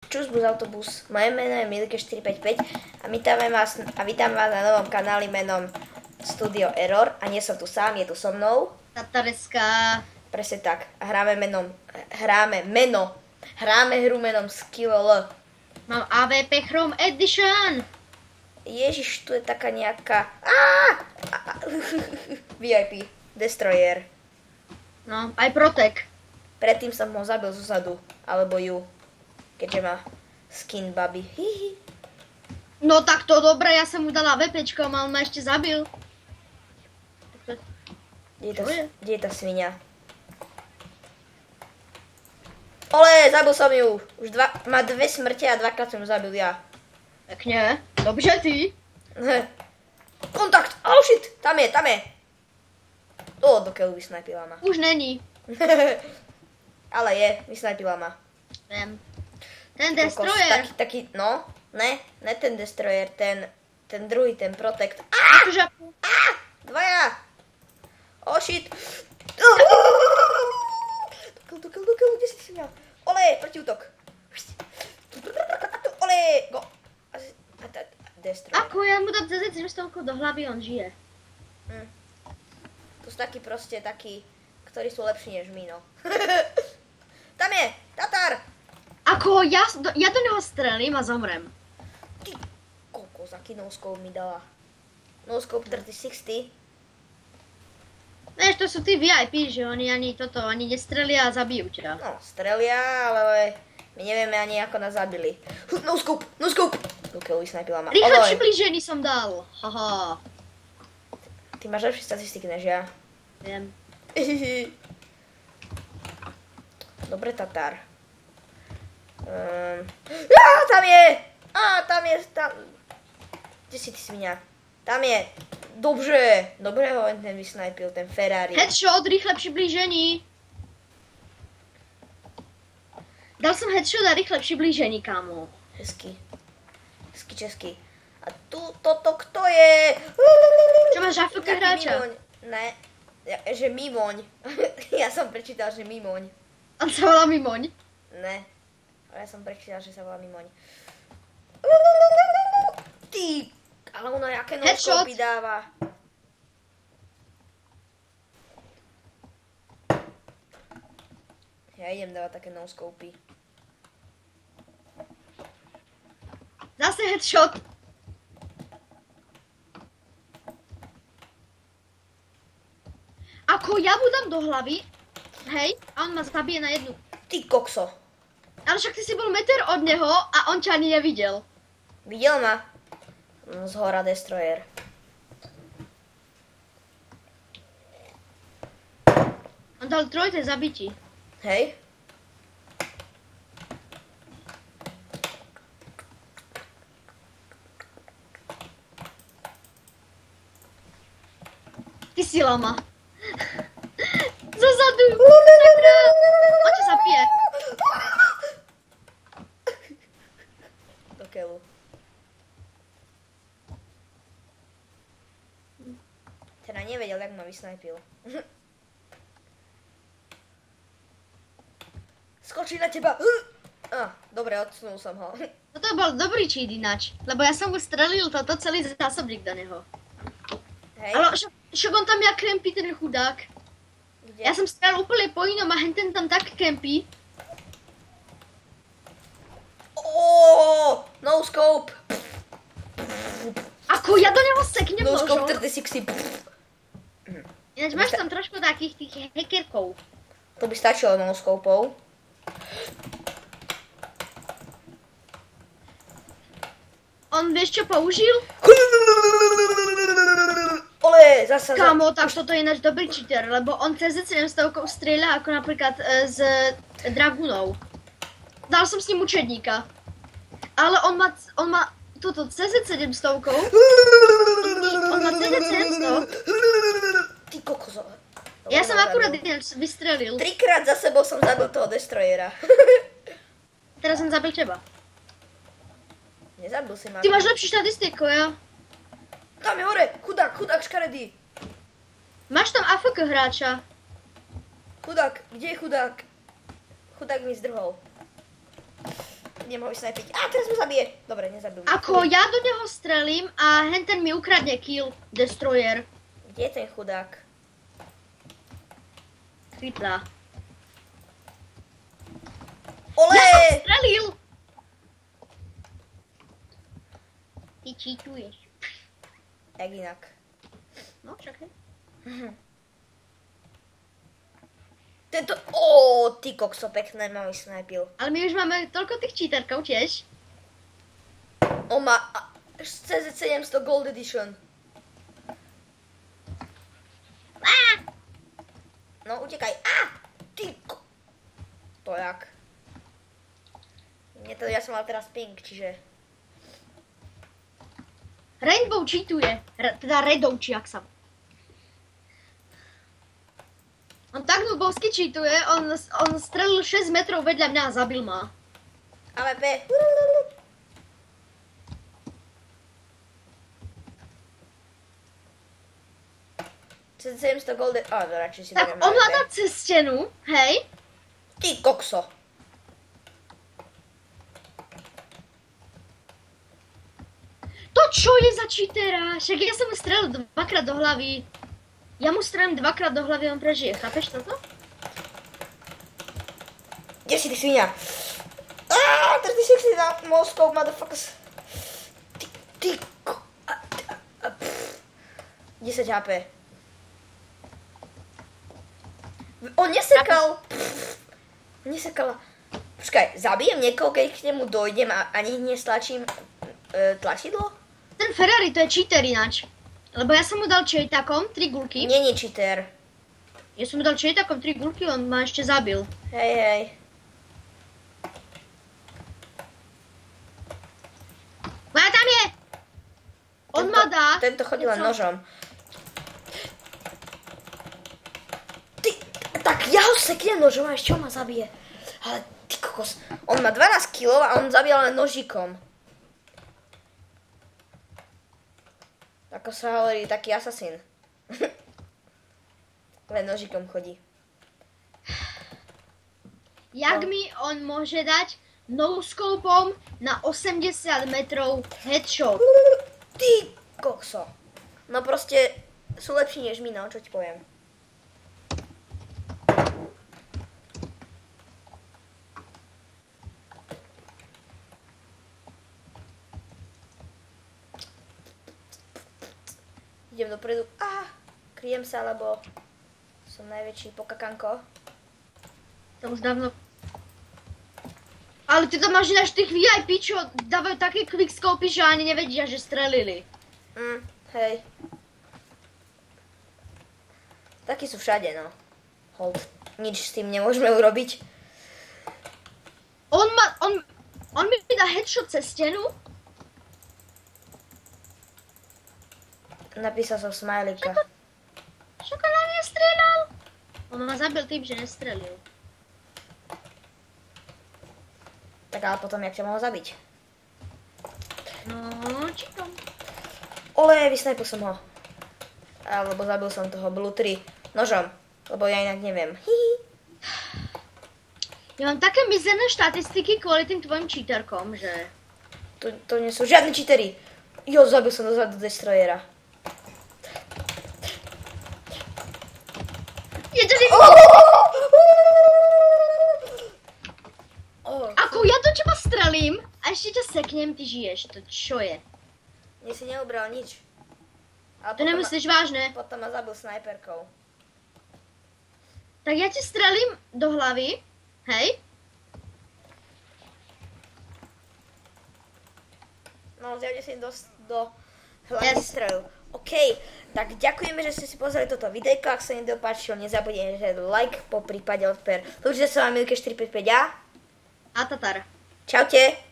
Čus bus autobus, moje meno je Milke455 a vítame vás na novom kanáli menom Studio Error a nie som tu sám, je tu so mnou Tatareska. Presne tak. A hráme hru menom Skill. Mám AVP Chrome Edition. Ježiš, tu je taká nejaká... VIP. Destroyer. No, aj Protek. Predtým som ho zabil zozadu. Alebo ju. Keďže má skin baby. No tak to dobré, ja som mu dala AVPčko, a on ma ešte zabil. Kde je tá svinia? Ole, zabil som ju. Už má 2 smrti a 2-krát som ju zabil ja. Pekne. Dobře ty. Kontakt! Oh shit! Tam je. O, do keľu vysnajpila ma. Už není. Ale je, vysnajpila ma. Viem. Ten Destroyer. No, ne ten Destroyer, ten druhý, ten Protect. Akože... Dvaja! Oh shit! Do keľu, kde si smial? Ole, protiútok. Ole, go. Destroyer. Ako ja mu dám CZ stovkou do hlavy, on žije. To sú takí, ktorí sú lepší než my, no. Tam je, Tatar! Ako ja do neho strelím a zomrem. Ty kokos, aký no-scope mi dala. No-scope 3060. Vieš, to sú tí VIP, že oni ani nestrelia a zabijú ťa. No, strelia, ale my nevieme ani ako nás zabili. No-scope! Dokiaľ vysnajpila ma. Rýchle přiblížení som dal. Haha. Ty máš lepšie statistiky než ja. Viem. Dobre, Tatar. Tam je! Kde si ty svinia? Tam je. Dobře ho ten vysnajpil, ten Ferrari. Headshot, rýchle přiblížení. Dal som headshot a rýchle přiblížení, kámo. Hezky. Česky. A toto kto je? Čo máš AFK hráča? Ne, že Mimoň. Ja som prečítal, že Mimoň. On sa volá Mimoň? Ne, ja som prečítal, že sa volá Mimoň. Ty, ale ono jaké no-scopy dáva. Ja idem dávať také no-scopy. Zase headshot. Ako ja mu dám do hlavy, hej, a on ma zabije na jednu. Ty kokso. Ale však ty si bol meter od neho a on ťa ani nevidel. Videl ma. Z hora Destroyer. On dal trojité zabití. Hej. Ty si lama. Zozadu. Sakra. On čo sa pije. Do keľu. Teda nevedel, jak ma vysnajpil. Skočí na teba. Dobre, odsunul som ho. No to bol dobrý cheat ináč, lebo ja som mu strelil toto celý zásobník do neho. Hej. Ale však on tam jak kempí ten chudák. Kde? Ja som strelil úplne po inom a henten tam tak kempí. No scope. Ako ja do neho seknem No scope nožom. 3060. Ináč máš tam trošku takých tých hackerkov. To by stačilo no scopeov. On vieš čo použil? Ole, zasa. Kámo, tak toto je ináč dobrý cheater, lebo on CZ700 strieľa ako napríklad z Dragunov. Dal som s ním učedníka. Ale on má túto CZ700. On má CZ700. Ty kokozo. Ja som akurát vystrelil. 3-krát za sebou som zabil toho Destroyera. Teraz som zabil teba. Nezabil si ma. Ty máš lepší štatistiku, ja? Tam je hore, chudák škaredý. Máš tam AFK hráča. Chudák, kde je chudák? Chudák mi zdrhol. idem ho vysnajpiť. Á, teraz ma zabije. Dobre, nezabil ma. Ako ja do neho strelím a henten mi ukradne kill, destroyer. Kde je ten chudák? Chytla. Ole! Ja som strelil! Ty cheatuješ. Jak inak. No, však hej. Tento... ty kokso, pekné ma vysnajpil. Ale my už máme toľko tých cheaterkov tiež. On má CZ 700 Gold Edition. No, utekaj. Ty to jak? Ja som mal teraz ping, čiže... Rainbow cheatuje. Teda Redou, či jak sa... On tak nubovsky cheatuje, on strelil 6 metrov vedľa mňa a zabil ma. AWP. CZ 700 Gold Edition. Radšej si Tak beriem on AWP. hľadá cez stenu, hej? Ty kokso. To čo je za cheatera? Však ja som mu strelil dvakrát do hlavy. Ja mu strelím dvakrát do hlavy, on prežije. Chápeš toto? Kde si ty svinia? 36 na Moscow, motherfuckers. Ty 10 HP. On nesekal. Nesekal. Počkaj, zabijem niekoho, keď k nemu dojdem a ani nestlačím tlačidlo? Ten Ferrari to je cheater ináč. Lebo ja som mu dal čejtakom 3 gulky. Nie cheater. Ja som mu dal čejtakom 3 gulky, on ma ešte zabil. Hej. A tam je! On ma dá. Tento chodí len nožom. Ty, tak ja ho seknem nožom a ešte on ma zabije. Ale ty kokos, on má 12 kg a on zabíja len nožikom. Ako sa hovorí, taký asasín. Len nožikom chodí. Jak mi on môže dať no-scopom na 80 metrov headshot? Ty kokso. No proste sú lepší než my, no, čo ti poviem. Idem dopredu. Kryjem sa, lebo som najväčší pokakanko. To už dávno... Ale ty tam máš ináč tých VIP, čo dávajú také quickscopy, že ani nevedia, že strelili. Hej. Takí sú všade, no. Hold. Nič s tým nemôžeme urobiť. On mi dá headshot cez stenu. Napísal som smajlíka. Však on na mňa strieľal. On ma zabil tým, že nestrelil. Tak ale potom, jak ťa mohol zabiť? No, či to? Ole, vysnajpil som ho. Alebo zabil som toho Blue 3 nožom. Lebo ja inak neviem. Hihi. Ja mám také mizerné štatistiky kvôli tým tvojim cheaterkom, že... To nie sú žiadne cheatery. Jo, zabil som dozadu Destroyera. Je to Ako ja do teba strelím a ešte ťa seknem, ty žiješ. To čo je? Mne si neubral nič. Ale To nemyslíš vážne? Potom ma zabil snajperkou. Tak ja ti strelím do hlavy, hej? No, zjavne si do hlavy strelu. OK, tak ďakujeme, že ste si pozreli toto videjko. Ak sa vám páčilo, nezabudnite like, po prípade odber. Lúčite sa vám Milke 455 A Tatar. Čaute.